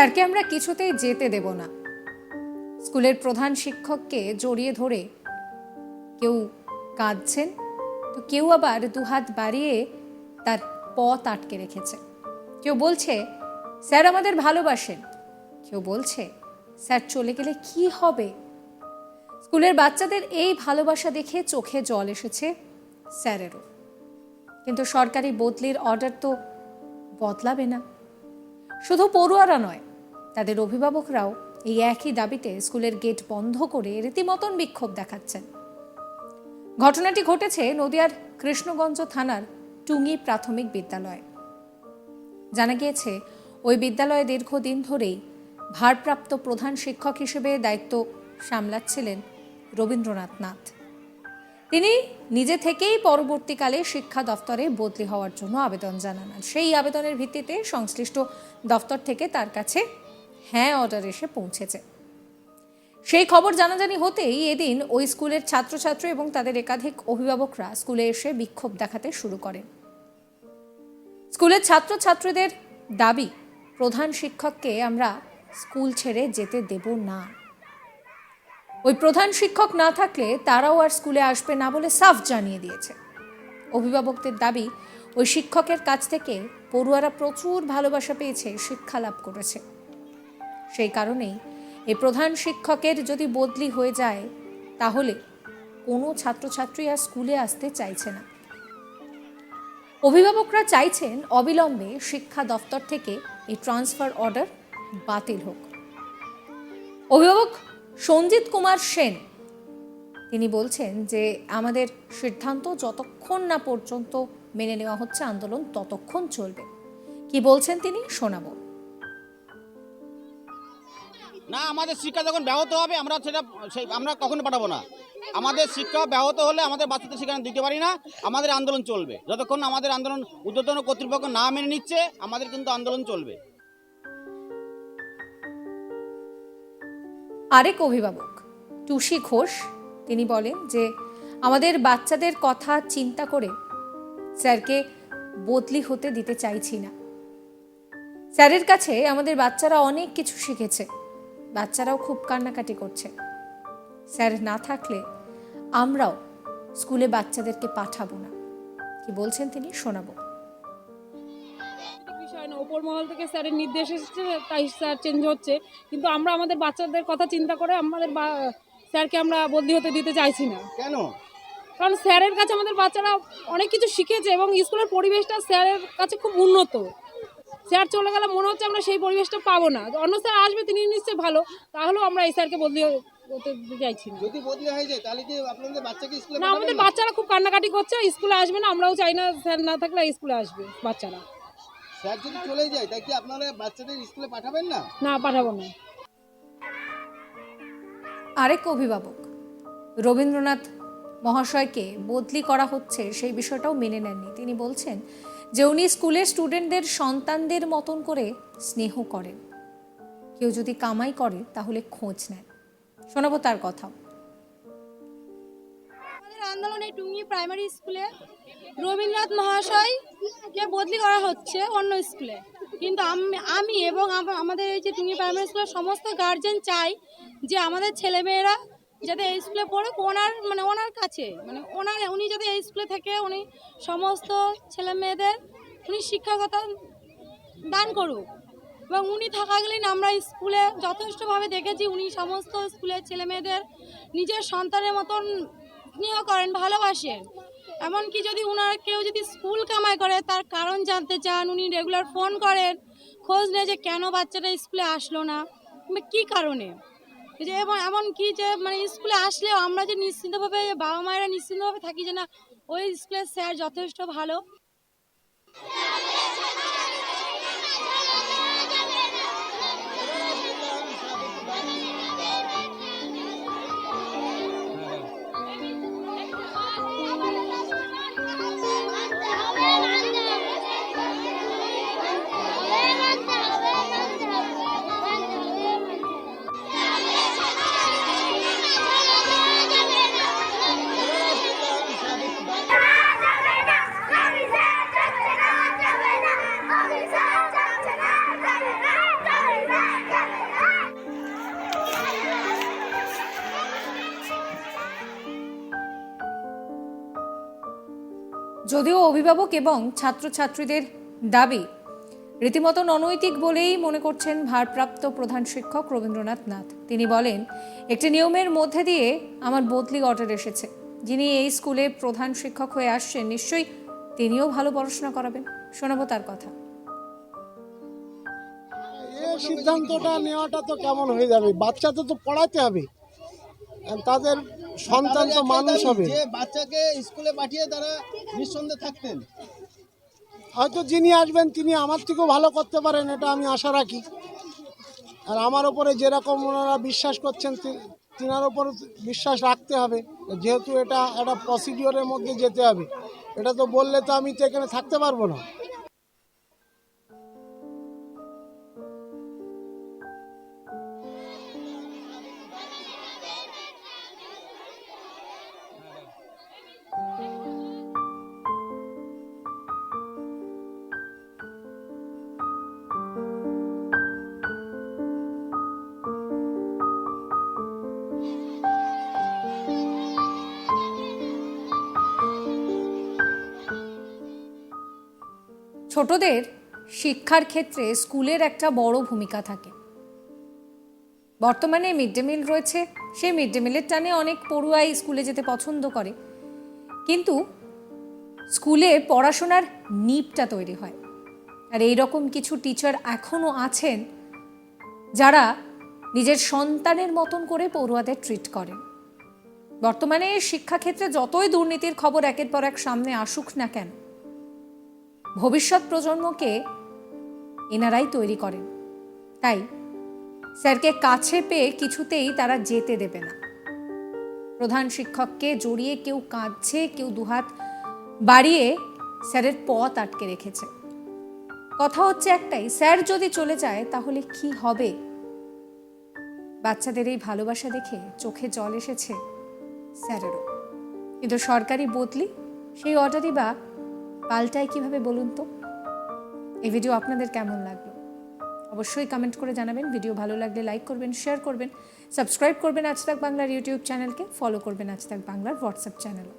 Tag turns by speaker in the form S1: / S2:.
S1: স্যারকে আমরা কিছুতেই যেতে দেব না। স্কুলের প্রধান শিক্ষককে জড়িয়ে ধরে কেউ কাঁদছেন, তো কেউ আবার দুহাত বাড়িয়ে তার পথ আটকে রেখেছে। কেউ বলছে স্যার আমাদের ভালোবাসেন, কেউ বলছে স্যার চলে গেলে কি হবে। স্কুলের বাচ্চাদের এই ভালোবাসা দেখে চোখে জল এসেছে স্যারেরও। কিন্তু সরকারি বদলির অর্ডার তো বদলাবে না। শুধু পড়ুয়ারা নয়, তাদের অভিভাবকরাও এই একই দাবিতে স্কুলের গেট বন্ধ করে রীতিমতন বিক্ষোভ দেখাচ্ছেন। ঘটনাটি ঘটেছে নদিয়ার কৃষ্ণগঞ্জ থানার টুঙ্গি প্রাথমিক বিদ্যালয়ে। জানা গিয়েছে ওই বিদ্যালয়ে দীর্ঘদিন ধরেই ভারপ্রাপ্ত প্রধান শিক্ষক হিসেবে দায়িত্ব সামলাচ্ছিলেন রবীন্দ্রনাথ নাথ। তিনি নিজে থেকেই পরবর্তীকালে শিক্ষা দফতরে বদলি হওয়ার জন্য আবেদন জানান। সেই আবেদনের ভিত্তিতে সংশ্লিষ্ট দফতর থেকে তার কাছে হ্যাঁ অর্ডার এসে পৌঁছেছে। সেই খবর জানাজানি হতেই এদিন ওই স্কুলের ছাত্রছাত্রী এবং তাদের একাধিক অভিভাবকরা স্কুলে এসে বিক্ষোভ দেখাতে শুরু করেন। স্কুলের ছাত্রছাত্রীদের দাবি, প্রধান শিক্ষককে আমরা স্কুল ছেড়ে যেতে দেব না। ওই প্রধান শিক্ষক না থাকলে তারাও আর স্কুলে আসবে না বলে সাফ জানিয়ে দিয়েছে। অভিভাবকদের দাবি, ওই শিক্ষকের কাছ থেকে পড়ুয়ারা প্রচুর ভালোবাসা পেয়েছে, শিক্ষা লাভ করেছে। সেই কারণেই এই প্রধান শিক্ষকের যদি বদলি হয়ে যায় তাহলে কোনো ছাত্রছাত্রী আর স্কুলে আসতে চাইছে না। অভিভাবকরা চাইছেন অবিলম্বে শিক্ষা দফতর থেকে এই ট্রান্সফার অর্ডার বাতিল হোক। অভিভাবক সঞ্জিত কুমার সেন তিনি বলছেন যে আমাদের সিদ্ধান্ত যতক্ষণ না পর্যন্ত মেনে নেওয়া হচ্ছে আন্দোলন ততক্ষণ চলবে। কি বলছেন তিনি শোনাবো।
S2: না, আমাদের শিক্ষা যখন ব্যাহত হবে আমরা কখনো পাঠাবো না। আমাদের শিক্ষা ব্যাহত হলে আমাদের বাচ্চাদের সেখানে দিতে পারি না। আমাদের আন্দোলন চলবে যতক্ষণ আমাদের আন্দোলন ঊর্ধ্বতন কর্তৃপক্ষ না মেনে নিচ্ছে, আমাদের কিন্তু আন্দোলন চলবে।
S1: আরেক অভিভাবক টুসি ঘোষ তিনি বলেন যে আমাদের বাচ্চাদের কথা চিন্তা করে স্যারকে বদলি হতে দিতে চাইছি না। স্যারের কাছে আমাদের বাচ্চারা অনেক কিছু শিখেছে, বাচ্চারাও খুব কান্নাকাটি করছে। স্যার না থাকলে আমরাও স্কুলে বাচ্চাদেরকে পাঠাবো না। কি বলছেন তিনি শোনাবো।
S3: বিষয় না, ওপর মহল থেকে স্যারের নির্দেশ এসেছে তাই স্যার চেঞ্জ হচ্ছে, কিন্তু আমরা আমাদের বাচ্চাদের কথা চিন্তা করে আমাদের স্যারকে আমরা বদলি হতে দিতে চাইছি না।
S2: কেন?
S3: কারণ স্যারের কাছে আমাদের বাচ্চারা অনেক কিছু শিখেছে এবং স্কুলের পরিবেশটা স্যারের কাছে খুব উন্নত। স্যার চলে গেলে মনে হচ্ছে আমরা সেই পরিবেশটা পাবো না। অন্য স্যার আসবে, তিনি নিশ্চয়ই ভালো, তাহলেও আমরা এই স্যারকে বদলি হতে চাইছি না।
S2: যদি বদলি হয়ে যায় তাহলে কি আপনাদের বাচ্চাকে স্কুলে
S3: না, আমাদের বাচ্চারা খুব কান্নাকাটি করছে, স্কুলে আসবে না। আমরাও চাই না স্যার না থাকলে স্কুলে আসবে বাচ্চারা।
S2: স্যার যদি চলে যায় তাই কি আপনারা বাচ্চাদের স্কুলে পাঠাবেন না?
S3: না, পাঠাবো না।
S1: আরেক অভিভাবক রবীন্দ্রনাথ মহাশয়কে বদলি করা হচ্ছে সেই বিষয়টাও মেনে নেননি। তিনি বলছেন যে উনি স্কুলের স্টুডেন্টদের সন্তানদের মতন করে স্নেহ করেন। কেউ যদি কামাই করে তাহলে খোঁজ নেন। শোনাবো তার কথা।
S4: আমাদের আন্দোলনে টুঙ্গি প্রাইমারি স্কুলে রবীন্দ্রনাথ মহাশয়কে বদলি করা হচ্ছে অন্য স্কুলে, কিন্তু আমি এবং আমাদের এই যে টুঙ্গি প্রাইমারি স্কুলের সমস্ত গার্জেন চাই যে আমাদের ছেলেমেয়েরা যাতে এই স্কুলে পড়ুক, ওনার কাছে উনি যাতে এই স্কুলে থেকে উনি সমস্ত ছেলেমেয়েদের উনি শিক্ষকতা দান করুক। এবং উনি থাকাকালীন আমরা স্কুলে যথেষ্টভাবে দেখেছি উনি সমস্ত স্কুলের ছেলেমেয়েদের নিজের সন্তানের মতন স্নেহ করেন, ভালোবাসেন। এমনকি যদি উনার কেউ যদি স্কুল কামাই করে তার কারণ জানতে চান, উনি রেগুলার ফোন করেন, খোঁজ নেয় যে কেন বাচ্চাটা স্কুলে আসলো না, কী কারণে। যে এমনকি যে স্কুলে আসলেও আমরা যে নিশ্চিন্তভাবে বাবা মায়েরা নিশ্চিন্তভাবে থাকি যে না ওই স্কুলের স্যার যথেষ্ট ভালো।
S1: যদিও অভিভাবক এবং ছাত্রছাত্রীদের দাবি রীতিমতো অনৈতিক বলেই মনে করছেন ভারপ্রাপ্ত প্রধান শিক্ষক রবীন্দ্রনাথ নাথ। তিনি বলেন, একটি নিয়মের মধ্যে দিয়ে আমার বদলি অর্ডার এসেছে। যিনি এই স্কুলে প্রধান শিক্ষক হয়ে আসছেন নিশ্চয়ই তিনিও ভালো পড়াশোনা করাবেন। শোনাবো তার কথা।
S5: এই সিদ্ধান্তটা নেওয়াটা তো কেমন হয়ে যাবে, বাচ্চাদের তো পড়াতে হবে, তাদের সন্তান তো মানুষ হবে।
S6: যে বাচ্চাকে স্কুলে পাঠিয়ে তারা নিঃসন্দেহে থাকতেন,
S5: হয়তো যিনি আসবেন তিনি আমার থেকেও ভালো করতে পারেন, এটা আমি আশা রাখি। আর আমার ওপরে যেরকম ওনারা বিশ্বাস করছেন তিনার ওপর বিশ্বাস রাখতে হবে, যেহেতু এটা একটা প্রসিডিওরের মধ্যে যেতে হবে। এটা তো বললে তো আমি তো এখানে থাকতে পারবো না।
S1: ছোটদের শিক্ষার ক্ষেত্রে স্কুলের একটা বড় ভূমিকা থাকে। বর্তমানে মিড ডে মিল রয়েছে, সেই মিড ডে মিলের টানে অনেক পড়ুয়াই স্কুলে যেতে পছন্দ করে, কিন্তু স্কুলে পড়াশোনার নিপটা তৈরি হয়। আর এই রকম কিছু টিচার এখনও আছেন যারা নিজের সন্তানের মতন করে পড়ুয়াদের ট্রিট করেন। বর্তমানে শিক্ষাক্ষেত্রে যতই দুর্নীতির খবর একের পর এক সামনে আসুক না কেন, ভবিষ্যৎ প্রজন্মকে এনারাই তৈরি করেন। তাই স্যারকে কাছে পেয়ে কিছুতেই তারা যেতে দেবে না। প্রধান শিক্ষককে জড়িয়ে কেউ কাঁদছে, কেউ দুহাত বাড়িয়ে স্যারের পথ আটকে রেখেছে। কথা হচ্ছে একটাই, স্যার যদি চলে যায় তাহলে কি হবে? বাচ্চাদের এই ভালোবাসা দেখে চোখে জল এসেছে স্যারেরও। কিন্তু সরকারি বদলি, সেই অর্ডারই বা পাল্টায় কিভাবে বলুন তো? এই ভিডিও আপনাদের কেমন লাগলো অবশ্যই কমেন্ট করে জানাবেন। ভিডিও ভালো লাগলে লাইক করবেন, শেয়ার করবেন, সাবস্ক্রাইব করবেন আজ তাক বাংলার ইউটিউব চ্যানেলকে, ফলো করবেন আজ তাক বাংলার হোয়াটসঅ্যাপ চ্যানেলও।